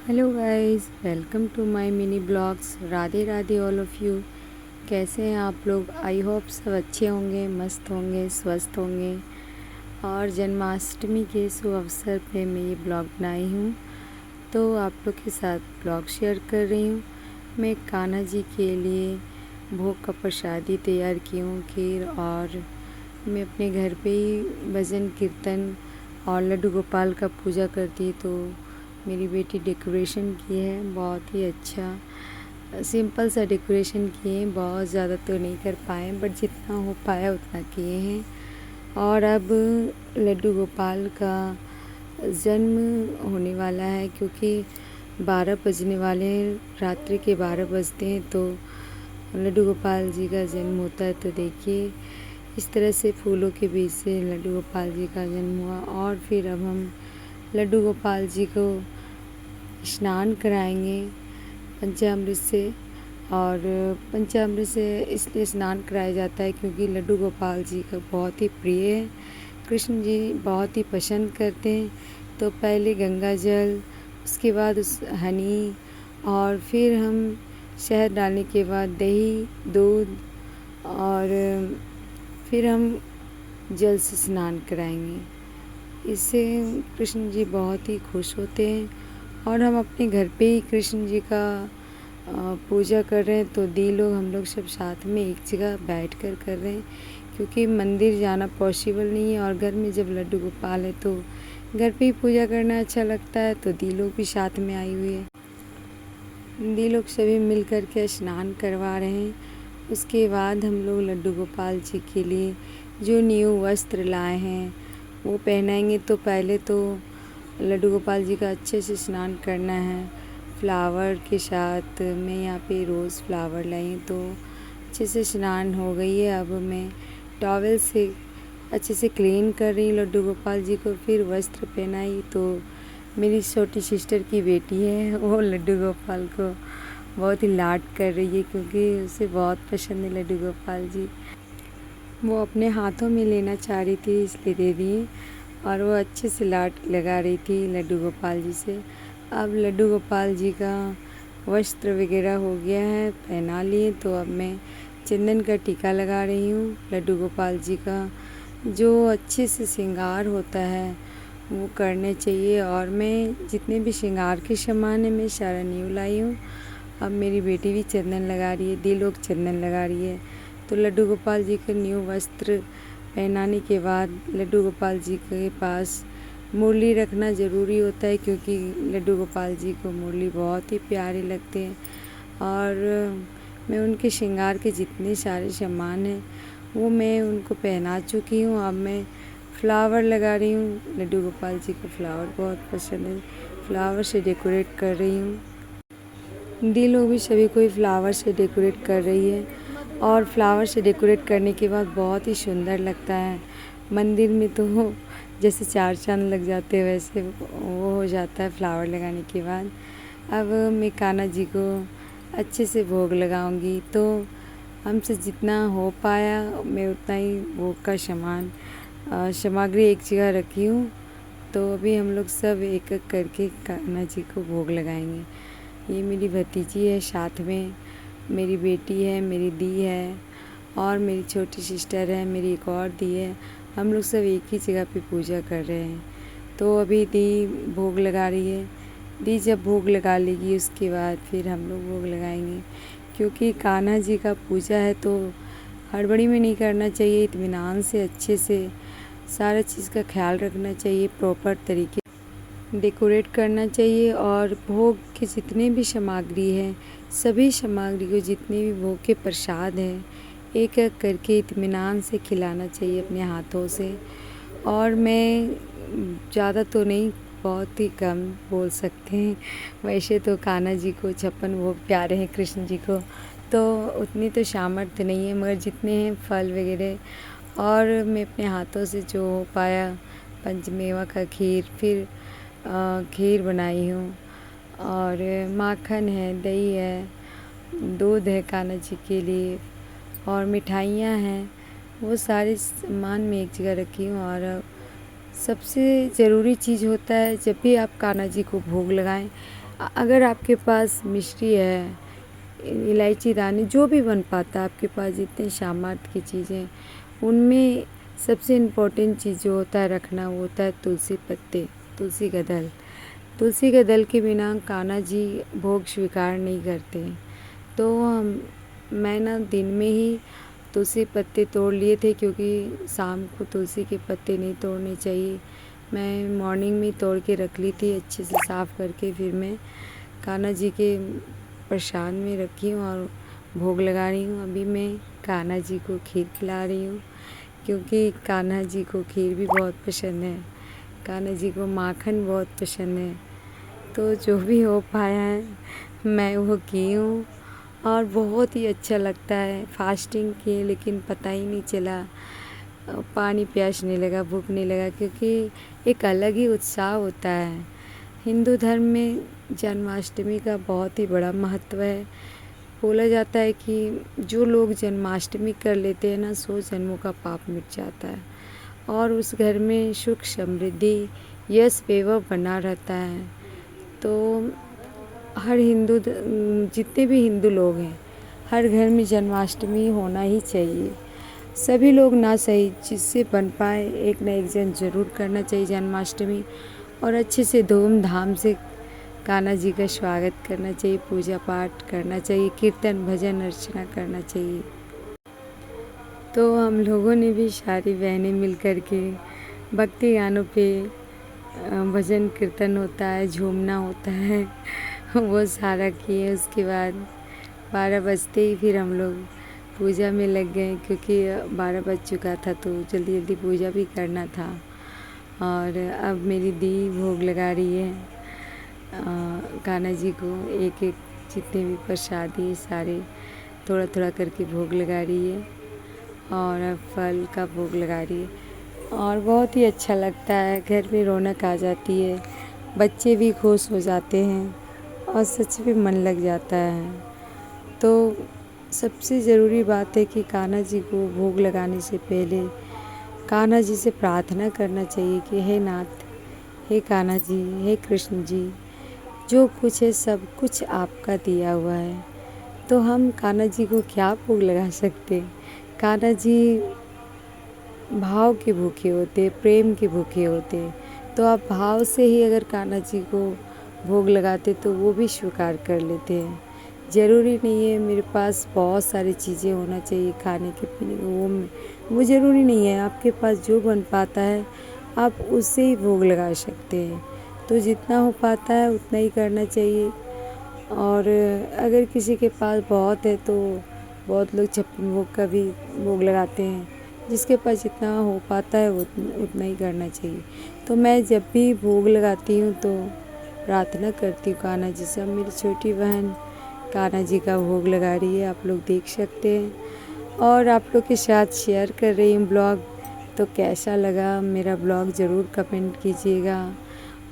Hello guys, welcome to my mini blogs. Radhe Radhe all of you. कैसे हैं आप लोग? आई होप सब अच्छे होंगे, मस्त होंगे, स्वस्थ होंगे। और जन्माष्टमी के शुभ अवसर पे मैं ये ब्लॉग बनाई हूँ, तो आप लोग के साथ ब्लॉग शेयर कर रही हूँ। मैं कान्हा जी के लिए भोग का प्रसादी तैयार की हूँ, खीर, और मैं अपने घर पे ही भजन कीर्तन और लड्डू गोपाल का पूजा करती, तो मेरी बेटी डेकोरेशन की है। बहुत ही अच्छा सिंपल सा डेकोरेशन किए हैं, बहुत ज़्यादा तो नहीं कर पाए बट जितना हो पाया उतना किए हैं। और अब लड्डू गोपाल का जन्म होने वाला है, क्योंकि 12 बजने वाले हैं, रात्रि के 12 बजते हैं, तो लड्डू गोपाल जी का जन्म होता है। तो देखिए, इस तरह से फूलों के बीच से लड्डू गोपाल जी का जन्म हुआ। और फिर अब हम लड्डू गोपाल जी को स्नान कराएंगे पंचामृत से। और पंचामृत से इसलिए स्नान कराया जाता है क्योंकि लड्डू गोपाल जी का बहुत ही प्रिय है, कृष्ण जी बहुत ही पसंद करते हैं। तो पहले गंगा जल, उसके बाद उस हनी, और फिर हम शहद डालने के बाद दही, दूध, और फिर हम जल से स्नान कराएंगे। इससे कृष्ण जी बहुत ही खुश होते हैं। और हम अपने घर पे ही कृष्ण जी का पूजा कर रहे हैं, तो दी लोग हम लोग सब साथ में एक जगह बैठ कर रहे हैं, क्योंकि मंदिर जाना पॉसिबल नहीं है। और घर में जब लड्डू गोपाल है तो घर पे ही पूजा करना अच्छा लगता है। तो दी लोग भी साथ में आई हुई है, दी लोग सभी मिल कर के स्नान करवा रहे हैं। उसके बाद हम लोग लड्डू गोपाल जी के लिए जो न्यू वस्त्र लाए हैं वो पहनाएंगे। तो पहले तो लड्डू गोपाल जी का अच्छे से स्नान करना है फ्लावर के साथ। मैं यहाँ पे रोज़ फ्लावर लाई, तो अच्छे से स्नान हो गई है। अब मैं टॉवेल से अच्छे से क्लीन कर रही हूँ लड्डू गोपाल जी को। फिर वस्त्र पहनाई, तो मेरी छोटी सिस्टर की बेटी है, वो लड्डू गोपाल को बहुत ही लाड कर रही है, क्योंकि उसे बहुत पसंद है लड्डू गोपाल जी। वो अपने हाथों में लेना चाह रही थी, इसलिए दे दिए। और वो अच्छे से लाड लगा रही थी लड्डू गोपाल जी से। अब लड्डू गोपाल जी का वस्त्र वगैरह हो गया है, पहना लिए, तो अब मैं चंदन का टीका लगा रही हूँ लड्डू गोपाल जी का। जो अच्छे से श्रृंगार होता है वो करने चाहिए। और मैं जितने भी श्रृंगार के सामान है मैं सारा न्यू लाई हूँ। अब मेरी बेटी भी चंदन लगा रही है, दी लोग चंदन लगा रही है। तो लड्डू गोपाल जी के न्यू वस्त्र पहनाने के बाद लड्डू गोपाल जी के पास मुरली रखना ज़रूरी होता है, क्योंकि लड्डू गोपाल जी को मुरली बहुत ही प्यारे लगते हैं। और मैं उनके श्रृंगार के जितने सारे सामान हैं वो मैं उनको पहना चुकी हूँ। अब मैं फ्लावर लगा रही हूँ, लड्डू गोपाल जी को फ्लावर बहुत पसंद है, फ्लावर से डेकोरेट कर रही हूँ। दी लोग भी सभी कोई फ्लावर से डेकोरेट कर रही है। और फ्लावर से डेकोरेट करने के बाद बहुत ही सुंदर लगता है। मंदिर में तो जैसे 4 चाँद लग जाते हैं वैसे वो हो जाता है फ्लावर लगाने के बाद। अब मैं कान्हा जी को अच्छे से भोग लगाऊंगी, तो हमसे जितना हो पाया मैं उतना ही भोग का सामग्री एक जगह रखी हूँ। तो अभी हम लोग सब एक एक करके कान्हा जी को भोग लगाएंगे। ये मेरी भतीजी है, साथ में मेरी बेटी है, मेरी दी है, और मेरी छोटी सिस्टर है, मेरी एक और दी है। हम लोग सब एक ही जगह पे पूजा कर रहे हैं। तो अभी दी भोग लगा रही है। दी जब भोग लगा लेगी उसके बाद फिर हम लोग भोग लगाएंगे, क्योंकि कान्हा जी का पूजा है तो हड़बड़ी में नहीं करना चाहिए, इत्मीनान से अच्छे से सारा चीज़ का ख्याल रखना चाहिए, प्रॉपर तरीके डेकोरेट करना चाहिए। और भोग के जितने भी सामग्री है, सभी सामग्री को, जितने भी भोग के प्रसाद हैं, एक एक करके इत्मीनान से खिलाना चाहिए अपने हाथों से। और मैं ज़्यादा तो नहीं, बहुत ही कम बोल सकते हैं। वैसे तो कान्हा जी को 56 भोग प्यारे हैं कृष्ण जी को, तो उतनी तो सामर्थ्य नहीं है, मगर जितने हैं फल वगैरह। और मैं अपने हाथों से जो हो पाया, पंचमेवा का खीर, फिर खीर बनाई हूँ, और माखन है, दही है, दूध है कान्हा जी के लिए, और मिठाइयाँ हैं। वो सारे सामान मैं एक जगह रखी हूँ। और सबसे ज़रूरी चीज़ होता है, जब भी आप कान्हा जी को भोग लगाएं, अगर आपके पास मिश्री है, इलायची दाने, जो भी बन पाता है आपके पास, जितने सामर्थ्य की चीज़ें, उनमें सबसे इम्पोर्टेंट चीज़ जो होता है रखना, वो होता है तुलसी पत्ते, तुलसी का दल। तुलसी के दल के बिना कान्हा जी भोग स्वीकार नहीं करते। तो मैं ना दिन में ही तुलसी पत्ते तोड़ लिए थे, क्योंकि शाम को तुलसी के पत्ते नहीं तोड़ने चाहिए। मैं मॉर्निंग में तोड़ के रख ली थी, अच्छे से साफ़ करके। फिर मैं कान्हा जी के प्रसाद में रखी हूँ और भोग लगा रही हूँ। अभी मैं कान्हा जी को खीर खिला रही हूँ, क्योंकि कान्हा जी को खीर भी बहुत पसंद है, कान्हा जी को माखन बहुत पसंद है। तो जो भी हो पाया है मैं वो की हूँ, और बहुत ही अच्छा लगता है। फास्टिंग की, लेकिन पता ही नहीं चला, पानी प्यास नहीं लगा, भूख नहीं लगा, क्योंकि एक अलग ही उत्साह होता है। हिंदू धर्म में जन्माष्टमी का बहुत ही बड़ा महत्व है। बोला जाता है कि जो लोग जन्माष्टमी कर लेते हैं ना, 100 जन्मों का पाप मिट जाता है, और उस घर में सुख समृद्धि यश वैभव बना रहता है। तो हर जितने भी हिंदू लोग हैं, हर घर में जन्माष्टमी होना ही चाहिए। सभी लोग ना सही, जिससे बन पाए एक ना एक जन ज़रूर करना चाहिए जन्माष्टमी, और अच्छे से धूमधाम से कान्हा जी का स्वागत करना चाहिए, पूजा पाठ करना चाहिए, कीर्तन भजन अर्चना करना चाहिए। तो हम लोगों ने भी सारी बहनें मिल कर के भक्ति गानों पे भजन कीर्तन होता है, झूमना होता है, वो सारा किए। उसके बाद 12 बजते ही फिर हम लोग पूजा में लग गए, क्योंकि 12 बज चुका था, तो जल्दी जल्दी पूजा भी करना था। और अब मेरी दी भोग लगा रही है कान्हा जी को, एक एक जितने भी प्रसादी सारे थोड़ा थोड़ा करके भोग लगा रही है, और फल का भोग लगा रही है। और बहुत ही अच्छा लगता है, घर में रौनक आ जाती है, बच्चे भी खुश हो जाते हैं, और सच में मन लग जाता है। तो सबसे ज़रूरी बात है कि कान्हा जी को भोग लगाने से पहले कान्हा जी से प्रार्थना करना चाहिए कि हे नाथ, हे कान्हा जी, हे कृष्ण जी, जो कुछ है सब कुछ आपका दिया हुआ है, तो हम कान्हा जी को क्या भोग लगा सकते। कान्हा जी भाव के भूखे होते, प्रेम के भूखे होते, तो आप भाव से ही अगर कान्हा जी को भोग लगाते तो वो भी स्वीकार कर लेते हैं। ज़रूरी नहीं है मेरे पास बहुत सारी चीज़ें होना चाहिए खाने के पीने को, वो ज़रूरी नहीं है। आपके पास जो बन पाता है आप उससे ही भोग लगा सकते हैं। तो जितना हो पाता है उतना ही करना चाहिए। और अगर किसी के पास बहुत है तो बहुत लोग 56 भोग का भी भोग लगाते हैं। जिसके पास जितना हो पाता है वो उतना ही करना चाहिए। तो मैं जब भी भोग लगाती हूँ तो प्रार्थना करती हूँ कान्हा जी से। मेरी छोटी बहन कान्हा जी का भोग लगा रही है, आप लोग देख सकते हैं, और आप लोग के साथ शेयर कर रही हूँ ब्लॉग। तो कैसा लगा मेरा ब्लॉग ज़रूर कमेंट कीजिएगा,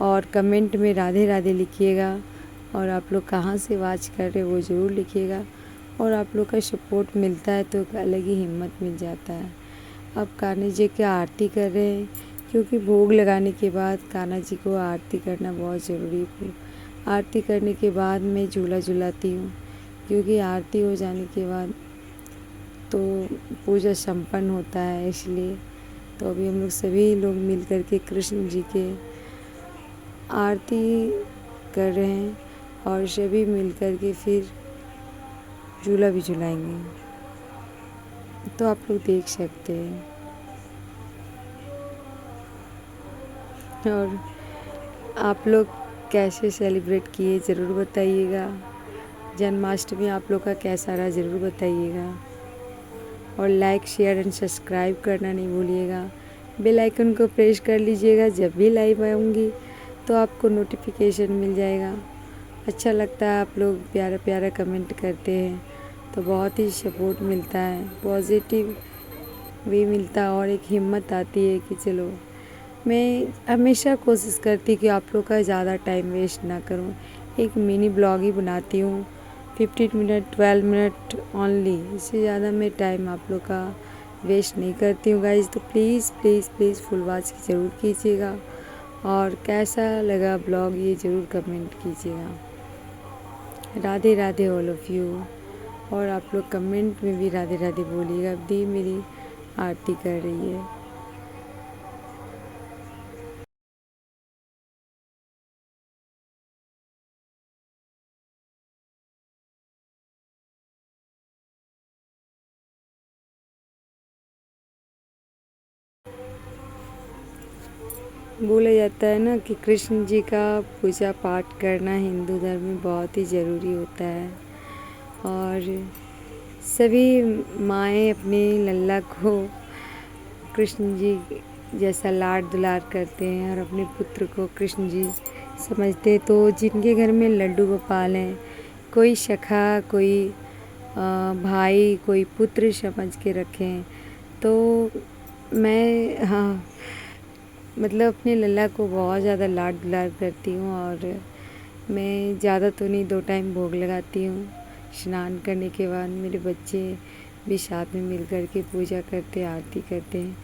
और कमेंट में राधे राधे लिखिएगा, और आप लोग कहाँ से वॉच कर रहे हो वो ज़रूर लिखिएगा। और आप लोग का सपोर्ट मिलता है तो एक अलग ही हिम्मत मिल जाता है। अब कान्हा जी की आरती कर रहे हैं, क्योंकि भोग लगाने के बाद कान्हा जी को आरती करना बहुत ज़रूरी है। आरती करने के बाद मैं झूला झुलाती हूँ, क्योंकि आरती हो जाने के बाद तो पूजा संपन्न होता है, इसलिए। तो अभी हम लोग सभी लोग मिल कर के कृष्ण जी के आरती कर रहे हैं, और सभी मिल कर के फिर झूला भी झुलाएंगे। तो आप लोग देख सकते हैं। और आप लोग कैसे सेलिब्रेट किए ज़रूर बताइएगा। जन्माष्टमी आप लोग का कैसा रहा ज़रूर बताइएगा, और लाइक शेयर एंड सब्सक्राइब करना नहीं भूलिएगा। बेल आइकन को प्रेस कर लीजिएगा, जब भी लाइव आऊँगी तो आपको नोटिफिकेशन मिल जाएगा। अच्छा लगता है, आप लोग प्यारा प्यारा कमेंट करते हैं तो बहुत ही सपोर्ट मिलता है, पॉजिटिव भी मिलता है, और एक हिम्मत आती है कि चलो। मैं हमेशा कोशिश करती कि आप लोग का ज़्यादा टाइम वेस्ट ना करूं। एक मिनी ब्लॉग ही बनाती हूँ, 15 मिनट 12 मिनट ओनली, इससे ज़्यादा मैं टाइम आप लोग का वेस्ट नहीं करती हूँ गाइज़। तो please please please full watch ज़रूर कीजिएगा, और कैसा लगा ब्लॉग ये ज़रूर कमेंट कीजिएगा। Radhe Radhe all of you. और आप लोग कमेंट में भी राधे राधे बोलिएगा। अब दी मेरी आरती कर रही है। बोला जाता है ना कि कृष्ण जी का पूजा पाठ करना हिंदू धर्म में बहुत ही ज़रूरी होता है। और सभी माएँ अपने लल्ला को कृष्ण जी जैसा लाड दुलार करते हैं और अपने पुत्र को कृष्ण जी समझते हैं। तो जिनके घर में लड्डू गोपाल हैं, कोई सखा, कोई भाई, कोई पुत्र समझ के रखें। तो मैं मतलब अपने लल्ला को बहुत ज़्यादा लाड दुलार करती हूँ। और मैं ज़्यादा तो नहीं, 2 टाइम भोग लगाती हूँ। स्नान करने के बाद मेरे बच्चे भी साथ में मिल कर के पूजा करते, आरती करते हैं।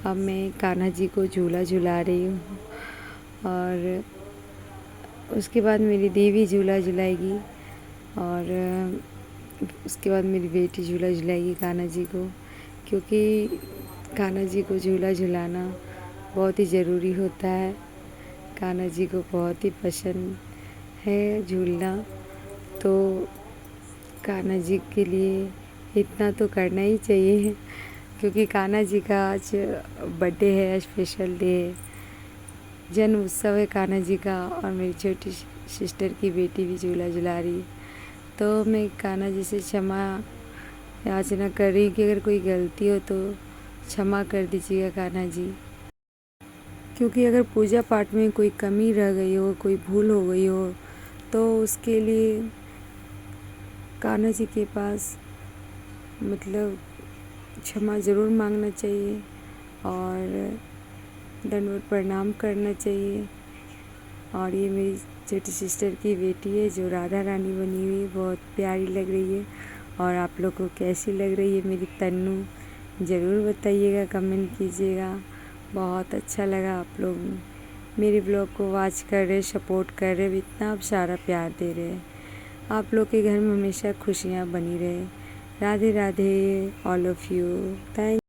अब मैं कान्हा जी को झूला झुला रही हूँ और उसके बाद मेरी देवी झूला झुलाएगी और उसके बाद मेरी बेटी झूला झुलाएगी कान्हा जी को, क्योंकि कान्हा जी को झूला झुलाना बहुत ही ज़रूरी होता है। कान्हा जी को बहुत ही पसंद है झूलना, तो कान्हा जी के लिए इतना तो करना ही चाहिए, क्योंकि कान्हा जी का आज बर्थडे है, स्पेशल डे है, जन्म उत्सव है कान्हा जी का। और मेरी छोटी सिस्टर की बेटी भी झूला झुला रही है। तो मैं कान्हा जी से क्षमा याचना कर रही हूँ कि अगर कोई गलती हो तो क्षमा कर दीजिएगा कान्हा जी। क्योंकि अगर पूजा पाठ में कोई कमी रह गई हो, कोई भूल हो गई हो, तो उसके लिए कान्हा जी के पास मतलब क्षमा ज़रूर मांगना चाहिए और दंडवत प्रणाम करना चाहिए। और ये मेरी छोटी सिस्टर की बेटी है जो राधा रानी बनी हुई है, बहुत प्यारी लग रही है। और आप लोग को कैसी लग रही है मेरी तन्नू, ज़रूर बताइएगा, कमेंट कीजिएगा। बहुत अच्छा लगा आप लोग मेरे ब्लॉग को वॉच कर रहे, सपोर्ट कर रहे, इतना आप सारा प्यार दे रहे हैं। आप लोग के घर में हमेशा खुशियाँ बनी रहे। Radhe Radhe all of you. Thank